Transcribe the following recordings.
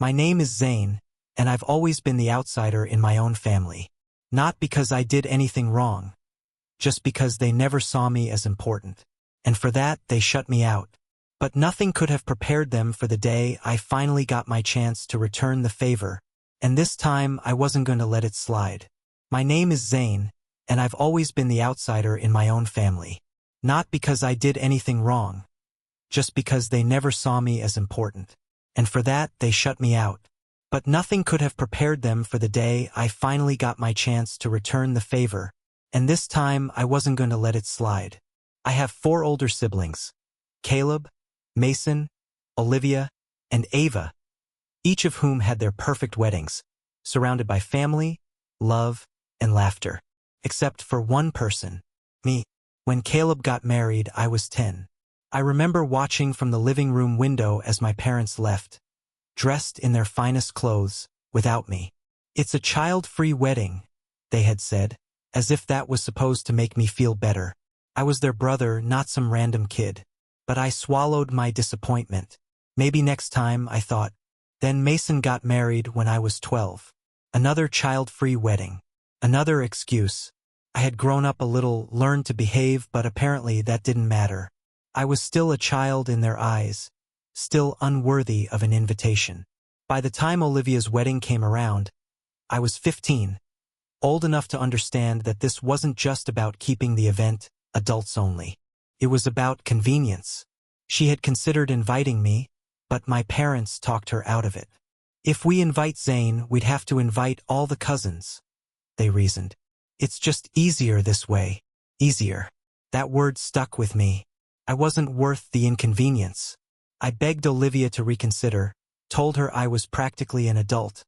My name is Zane, and I've always been the outsider in my own family. Not because I did anything wrong, just because they never saw me as important. And for that, they shut me out. But nothing could have prepared them for the day I finally got my chance to return the favor, and this time I wasn't going to let it slide. My name is Zane, and I've always been the outsider in my own family. Not because I did anything wrong, just because they never saw me as important. And for that, they shut me out. But nothing could have prepared them for the day I finally got my chance to return the favor, and this time I wasn't going to let it slide. I have 4 older siblings: Caleb, Mason, Olivia, and Ava, each of whom had their perfect weddings, surrounded by family, love, and laughter. Except for one person, me. When Caleb got married, I was 10. I remember watching from the living room window as my parents left, dressed in their finest clothes, without me. "It's a child-free wedding," they had said, as if that was supposed to make me feel better. I was their brother, not some random kid. But I swallowed my disappointment. Maybe next time, I thought. Then Mason got married when I was 12. Another child-free wedding. Another excuse. I had grown up a little, learned to behave, but apparently that didn't matter. I was still a child in their eyes, still unworthy of an invitation. By the time Olivia's wedding came around, I was 15, old enough to understand that this wasn't just about keeping the event adults only. It was about convenience. She had considered inviting me, but my parents talked her out of it. "If we invite Zane, we'd have to invite all the cousins," they reasoned. "It's just easier this way." Easier. That word stuck with me. I wasn't worth the inconvenience. I begged Olivia to reconsider, told her I was practically an adult,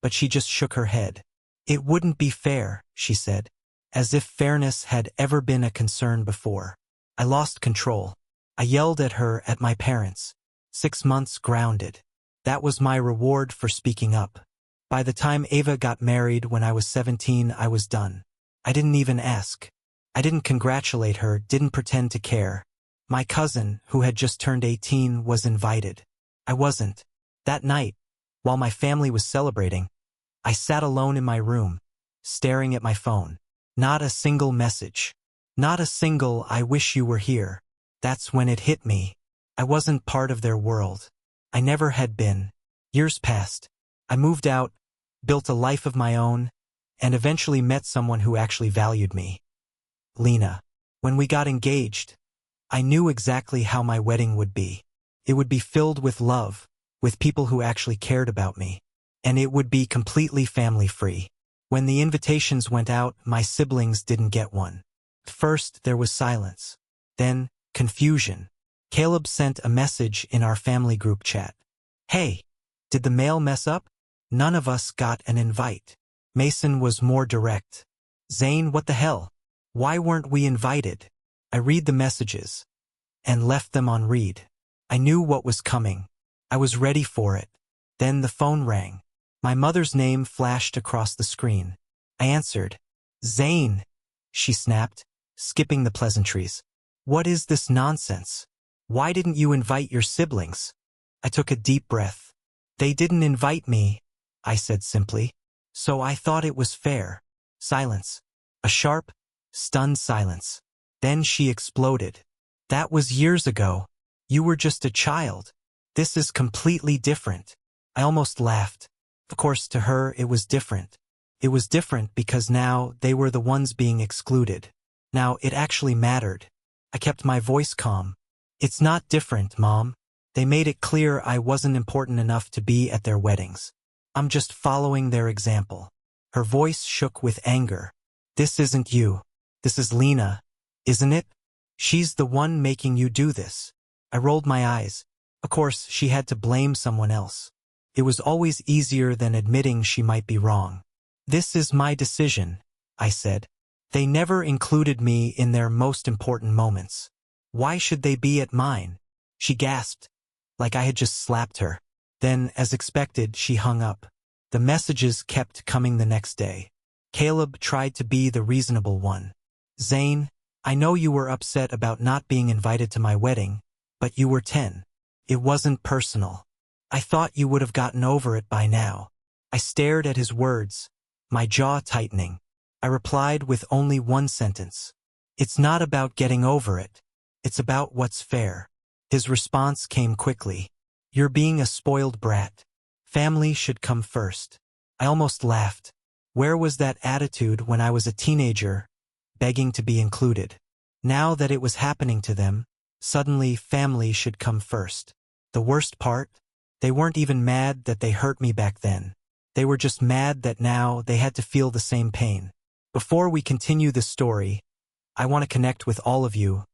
but she just shook her head. "It wouldn't be fair," she said, as if fairness had ever been a concern before. I lost control. I yelled at her, at my parents. 6 months grounded. That was my reward for speaking up. By the time Ava got married when I was 17, I was done. I didn't even ask. I didn't congratulate her, didn't pretend to care. My cousin, who had just turned 18, was invited. I wasn't. That night, while my family was celebrating, I sat alone in my room, staring at my phone. Not a single message. Not a single "I wish you were here." That's when it hit me. I wasn't part of their world. I never had been. Years passed. I moved out, built a life of my own, and eventually met someone who actually valued me. Lena. When we got engaged, I knew exactly how my wedding would be. It would be filled with love, with people who actually cared about me, and it would be completely family-free. When the invitations went out, my siblings didn't get one. First, there was silence. Then, confusion. Caleb sent a message in our family group chat. "Hey, did the mail mess up? None of us got an invite." Mason was more direct. "Zane, what the hell? Why weren't we invited?" I read the messages and left them on read. I knew what was coming. I was ready for it. Then the phone rang. My mother's name flashed across the screen. I answered. "Zane," she snapped, skipping the pleasantries. "What is this nonsense? Why didn't you invite your siblings?" I took a deep breath. "They didn't invite me," I said simply. "So I thought it was fair." Silence. A sharp, stunned silence. Then she exploded. "That was years ago. You were just a child. This is completely different." I almost laughed. Of course, to her, it was different. It was different because now they were the ones being excluded. Now it actually mattered. I kept my voice calm. "It's not different, Mom. They made it clear I wasn't important enough to be at their weddings. I'm just following their example." Her voice shook with anger. "This isn't you. This is Lena, isn't it? She's the one making you do this." I rolled my eyes. Of course, she had to blame someone else. It was always easier than admitting she might be wrong. "This is my decision," I said. "They never included me in their most important moments. Why should they be at mine?" She gasped, like I had just slapped her. Then, as expected, she hung up. The messages kept coming the next day. Caleb tried to be the reasonable one. "Zane, I know you were upset about not being invited to my wedding, but you were 10. It wasn't personal. I thought you would have gotten over it by now. I stared at his words, my jaw tightening. I replied with only one sentence. It's not about getting over it. It's about what's fair. His response came quickly. You're being a spoiled brat. Family should come first. I almost laughed. Where was that attitude when I was a teenager, begging to be included? Now that it was happening to them, suddenly family should come first. The worst part? They weren't even mad that they hurt me back then. They were just mad that now they had to feel the same pain. Before we continue this story, I want to connect with all of you,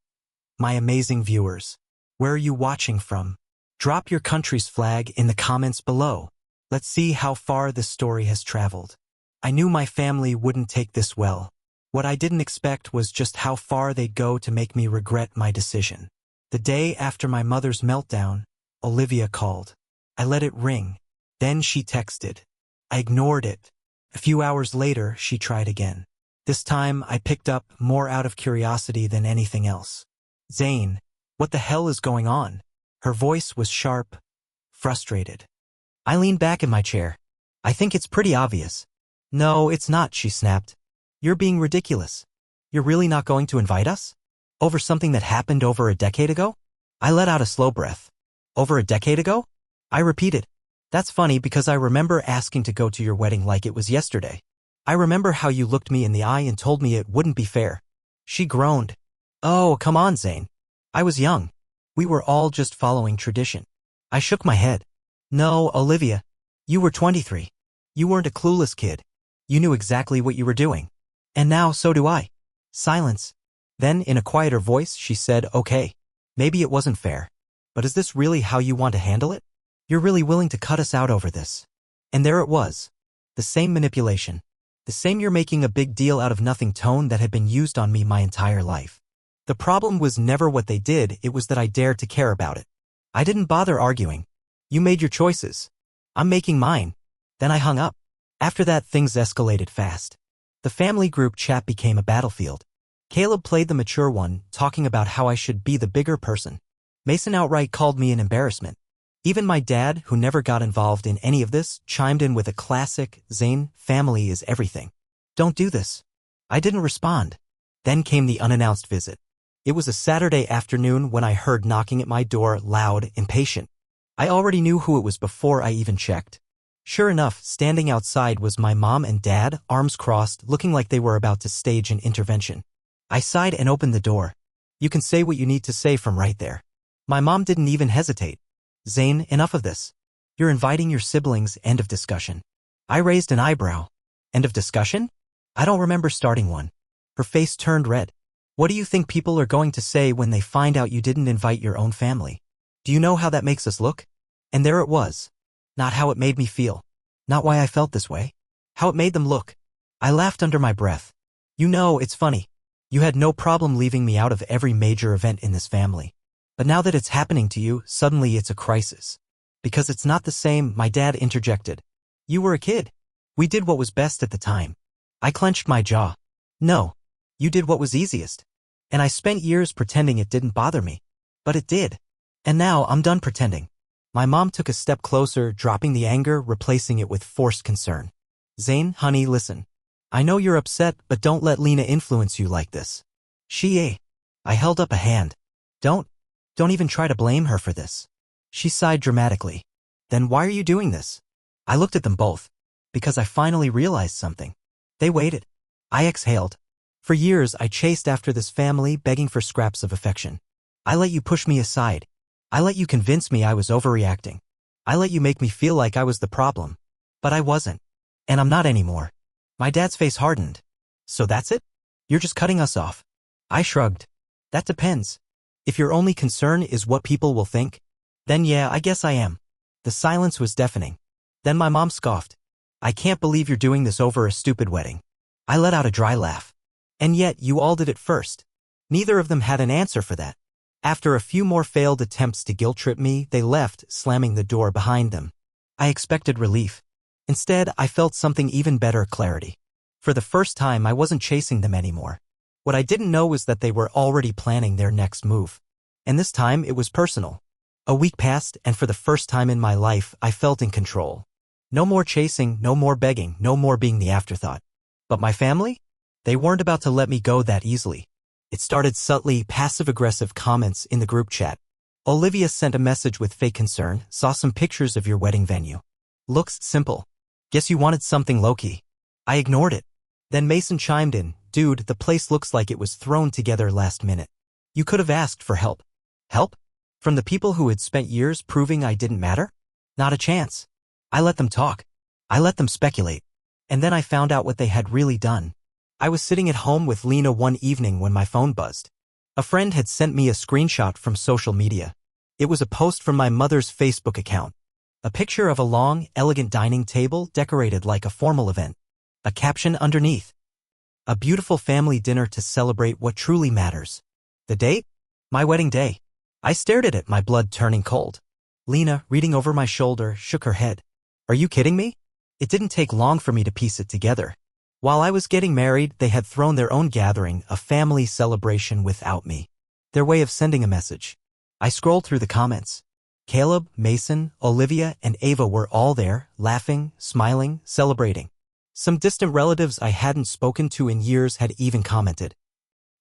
my amazing viewers. Where are you watching from? Drop your country's flag in the comments below. Let's see how far this story has traveled. I knew my family wouldn't take this well. What I didn't expect was just how far they'd go to make me regret my decision. The day after my mother's meltdown, Olivia called. I let it ring. Then she texted. I ignored it. A few hours later, she tried again. This time, I picked up more out of curiosity than anything else. Zane, what the hell is going on? Her voice was sharp, frustrated. I leaned back in my chair. I think it's pretty obvious. No, it's not, she snapped. You're being ridiculous. You're really not going to invite us? Over something that happened over a decade ago? I let out a slow breath. Over a decade ago? I repeated. That's funny because I remember asking to go to your wedding like it was yesterday. I remember how you looked me in the eye and told me it wouldn't be fair. She groaned. Oh, come on, Zane. I was young. We were all just following tradition. I shook my head. No, Olivia. You were 23. You weren't a clueless kid. You knew exactly what you were doing. And now so do I. Silence. Then, in a quieter voice, she said, okay, maybe it wasn't fair. But is this really how you want to handle it? You're really willing to cut us out over this. And there it was. The same manipulation. The same you're making a big deal out of nothing tone that had been used on me my entire life. The problem was never what they did, it was that I dared to care about it. I didn't bother arguing. You made your choices. I'm making mine. Then I hung up. After that, things escalated fast. The family group chat became a battlefield. Caleb played the mature one, talking about how I should be the bigger person. Mason outright called me an embarrassment. Even my dad, who never got involved in any of this, chimed in with a classic, Zane, family is everything. Don't do this. I didn't respond. Then came the unannounced visit. It was a Saturday afternoon when I heard knocking at my door, loud, impatient. I already knew who it was before I even checked. Sure enough, standing outside was my mom and dad, arms crossed, looking like they were about to stage an intervention. I sighed and opened the door. You can say what you need to say from right there. My mom didn't even hesitate. Zane, enough of this. You're inviting your siblings, end of discussion. I raised an eyebrow. End of discussion? I don't remember starting one. Her face turned red. What do you think people are going to say when they find out you didn't invite your own family? Do you know how that makes us look? And there it was. Not how it made me feel. Not why I felt this way. How it made them look. I laughed under my breath. You know, it's funny. You had no problem leaving me out of every major event in this family. But now that it's happening to you, suddenly it's a crisis. Because it's not the same, my dad interjected. You were a kid. We did what was best at the time. I clenched my jaw. No. You did what was easiest. And I spent years pretending it didn't bother me. But it did. And now I'm done pretending. My mom took a step closer, dropping the anger, replacing it with forced concern. Zane, honey, listen. I know you're upset, but don't let Lena influence you like this. I held up a hand. Don't even try to blame her for this. She sighed dramatically. Then why are you doing this? I looked at them both. Because I finally realized something. They waited. I exhaled. For years, I chased after this family, begging for scraps of affection. I let you push me aside. I let you convince me I was overreacting. I let you make me feel like I was the problem. But I wasn't. And I'm not anymore. My dad's face hardened. So that's it? You're just cutting us off. I shrugged. That depends. If your only concern is what people will think, then yeah, I guess I am. The silence was deafening. Then my mom scoffed. I can't believe you're doing this over a stupid wedding. I let out a dry laugh. And yet, you all did it first. Neither of them had an answer for that. After a few more failed attempts to guilt-trip me, they left, slamming the door behind them. I expected relief. Instead, I felt something even better, clarity. For the first time, I wasn't chasing them anymore. What I didn't know was that they were already planning their next move. And this time, it was personal. A week passed, and for the first time in my life, I felt in control. No more chasing, no more begging, no more being the afterthought. But my family? They weren't about to let me go that easily. It started subtly, passive-aggressive comments in the group chat. Olivia sent a message with fake concern, saw some pictures of your wedding venue. Looks simple. Guess you wanted something low-key. I ignored it. Then Mason chimed in, dude, the place looks like it was thrown together last minute. You could have asked for help. Help? From the people who had spent years proving I didn't matter? Not a chance. I let them talk. I let them speculate. And then I found out what they had really done. I was sitting at home with Lena one evening when my phone buzzed. A friend had sent me a screenshot from social media. It was a post from my mother's Facebook account. A picture of a long, elegant dining table decorated like a formal event. A caption underneath. A beautiful family dinner to celebrate what truly matters. The date? My wedding day. I stared at it, my blood turning cold. Lena, reading over my shoulder, shook her head. Are you kidding me? It didn't take long for me to piece it together. While I was getting married, they had thrown their own gathering, a family celebration without me. Their way of sending a message. I scrolled through the comments. Caleb, Mason, Olivia, and Ava were all there, laughing, smiling, celebrating. Some distant relatives I hadn't spoken to in years had even commented.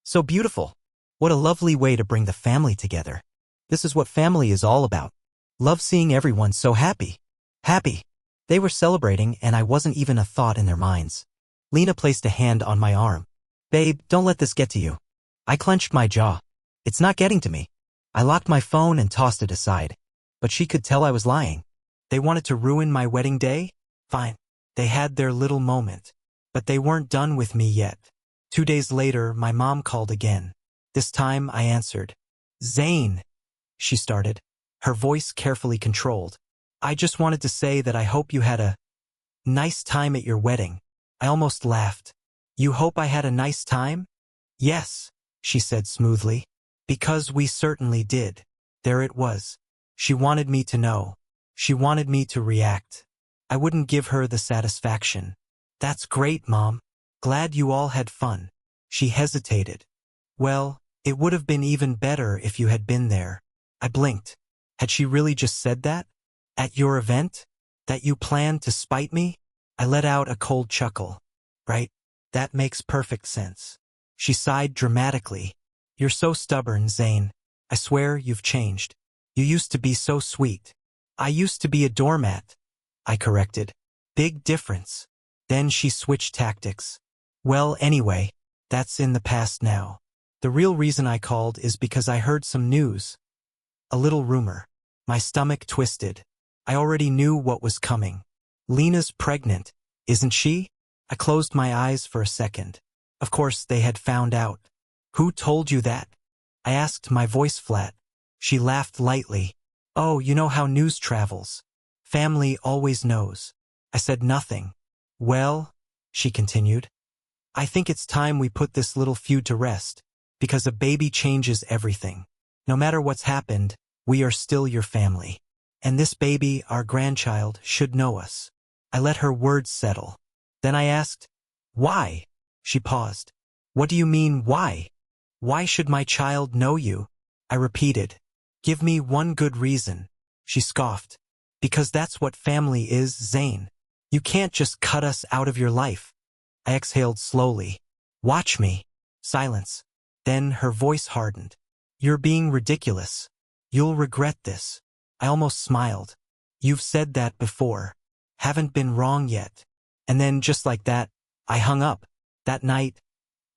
So beautiful. What a lovely way to bring the family together. This is what family is all about. Love seeing everyone so happy. Happy. They were celebrating, and I wasn't even a thought in their minds. Lena placed a hand on my arm. Babe, don't let this get to you. I clenched my jaw. It's not getting to me. I locked my phone and tossed it aside. But she could tell I was lying. They wanted to ruin my wedding day? Fine. They had their little moment. But they weren't done with me yet. 2 days later, my mom called again. This time, I answered. Zane, she started, her voice carefully controlled. I just wanted to say that I hope you had a nice time at your wedding. I almost laughed. You hope I had a nice time? Yes, she said smoothly. Because we certainly did. There it was. She wanted me to know. She wanted me to react. I wouldn't give her the satisfaction. That's great, Mom. Glad you all had fun. She hesitated. Well, it would have been even better if you had been there. I blinked. Had she really just said that? At your event? That you planned to spite me? I let out a cold chuckle. Right? That makes perfect sense. She sighed dramatically. You're so stubborn, Zane. I swear you've changed. You used to be so sweet. I used to be a doormat. I corrected. Big difference. Then she switched tactics. Well, anyway, that's in the past now. The real reason I called is because I heard some news. A little rumor. My stomach twisted. I already knew what was coming. Lena's pregnant, isn't she? I closed my eyes for a second. Of course, they had found out. Who told you that? I asked, my voice flat. She laughed lightly. Oh, you know how news travels. Family always knows. I said nothing. Well, she continued, I think it's time we put this little feud to rest, because a baby changes everything. No matter what's happened, we are still your family. And this baby, our grandchild, should know us. I let her words settle. Then I asked, why? She paused. What do you mean, why? Why should my child know you? I repeated. Give me one good reason. She scoffed. Because that's what family is, Zane. You can't just cut us out of your life. I exhaled slowly. Watch me. Silence. Then her voice hardened. You're being ridiculous. You'll regret this. I almost smiled. You've said that before. Haven't been wrong yet. And then just like that, I hung up. That night,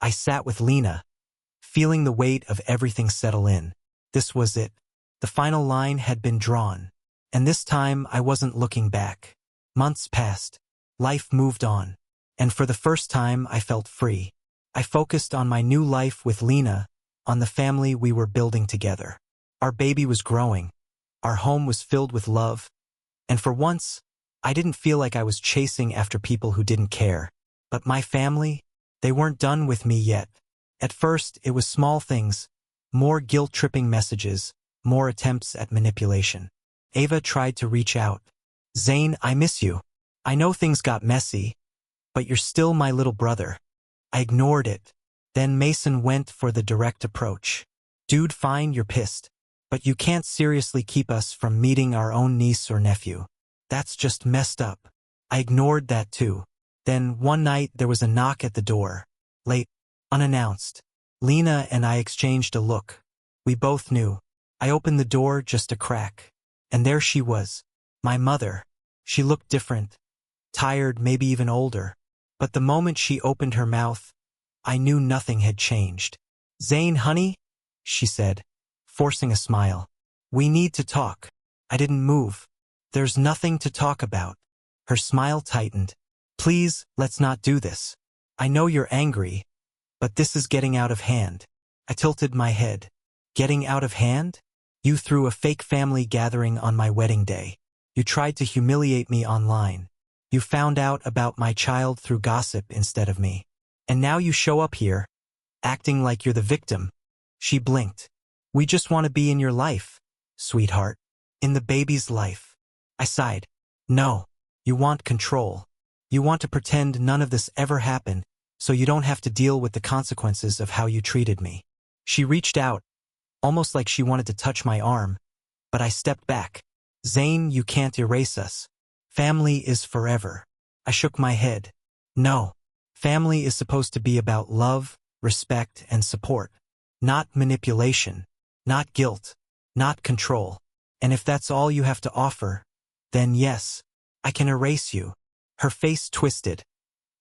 I sat with Lena, feeling the weight of everything settle in. This was it. The final line had been drawn. And this time I wasn't looking back. Months passed. Life moved on. And for the first time I felt free. I focused on my new life with Lena, on the family we were building together. Our baby was growing. Our home was filled with love. And for once, I didn't feel like I was chasing after people who didn't care. But my family, they weren't done with me yet. At first, it was small things, more guilt-tripping messages, more attempts at manipulation. Ava tried to reach out. Zane, I miss you. I know things got messy, but you're still my little brother. I ignored it. Then Mason went for the direct approach. Dude, fine, you're pissed. But you can't seriously keep us from meeting our own niece or nephew. That's just messed up. I ignored that too. Then one night there was a knock at the door. Late, unannounced. Lena and I exchanged a look. We both knew. I opened the door just a crack. And there she was. My mother. She looked different. Tired, maybe even older. But the moment she opened her mouth, I knew nothing had changed. "Zane, honey," she said, forcing a smile. "We need to talk." I didn't move. "There's nothing to talk about." Her smile tightened. "Please, let's not do this. I know you're angry, but this is getting out of hand." I tilted my head. "Getting out of hand? You threw a fake family gathering on my wedding day. You tried to humiliate me online. You found out about my child through gossip instead of me. And now you show up here, acting like you're the victim." She blinked. "We just want to be in your life, sweetheart. In the baby's life." I sighed. "No. You want control. You want to pretend none of this ever happened, so you don't have to deal with the consequences of how you treated me." She reached out, almost like she wanted to touch my arm, but I stepped back. "Zane, you can't erase us. Family is forever." I shook my head. "No. Family is supposed to be about love, respect, and support. Not manipulation, not guilt, not control. And if that's all you have to offer, then yes, I can erase you." Her face twisted,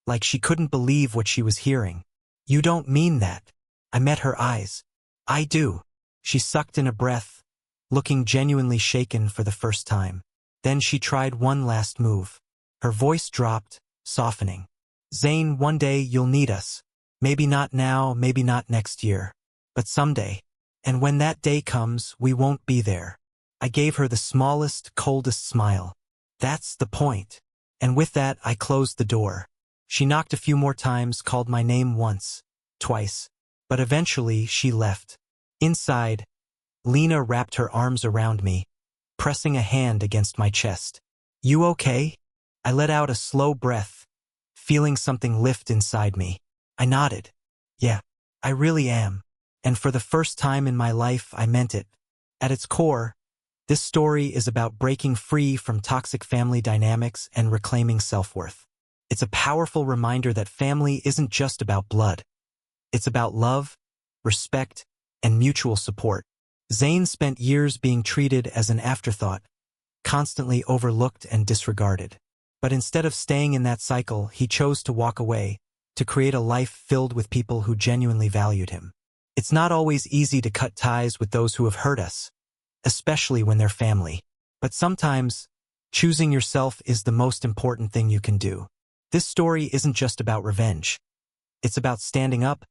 like she couldn't believe what she was hearing. "You don't mean that." I met her eyes. "I do." She sucked in a breath, looking genuinely shaken for the first time. Then she tried one last move. Her voice dropped, softening. "Zane, one day you'll need us. Maybe not now, maybe not next year. But someday. And when that day comes, we won't be there." I gave her the smallest, coldest smile. "That's the point." And with that, I closed the door. She knocked a few more times, called my name once, twice. But eventually, she left. Inside, Lena wrapped her arms around me, pressing a hand against my chest. "You okay?" I let out a slow breath, feeling something lift inside me. I nodded. "Yeah, I really am." And for the first time in my life, I meant it. At its core, this story is about breaking free from toxic family dynamics and reclaiming self-worth. It's a powerful reminder that family isn't just about blood. It's about love, respect, and mutual support. Zane spent years being treated as an afterthought, constantly overlooked and disregarded. But instead of staying in that cycle, he chose to walk away, to create a life filled with people who genuinely valued him. It's not always easy to cut ties with those who have hurt us, especially when they're family. But sometimes, choosing yourself is the most important thing you can do. This story isn't just about revenge. It's about standing up,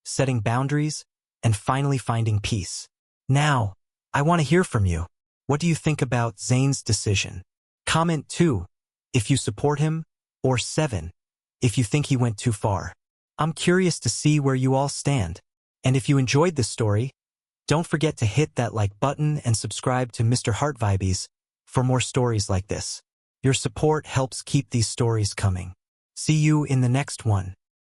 setting boundaries, and finally finding peace. Now, I want to hear from you. What do you think about Zane's decision? Comment 2 if you support him, or 7 if you think he went too far. I'm curious to see where you all stand. And if you enjoyed this story, don't forget to hit that like button and subscribe to Mr.HeartVibes for more stories like this. Your support helps keep these stories coming. See you in the next one.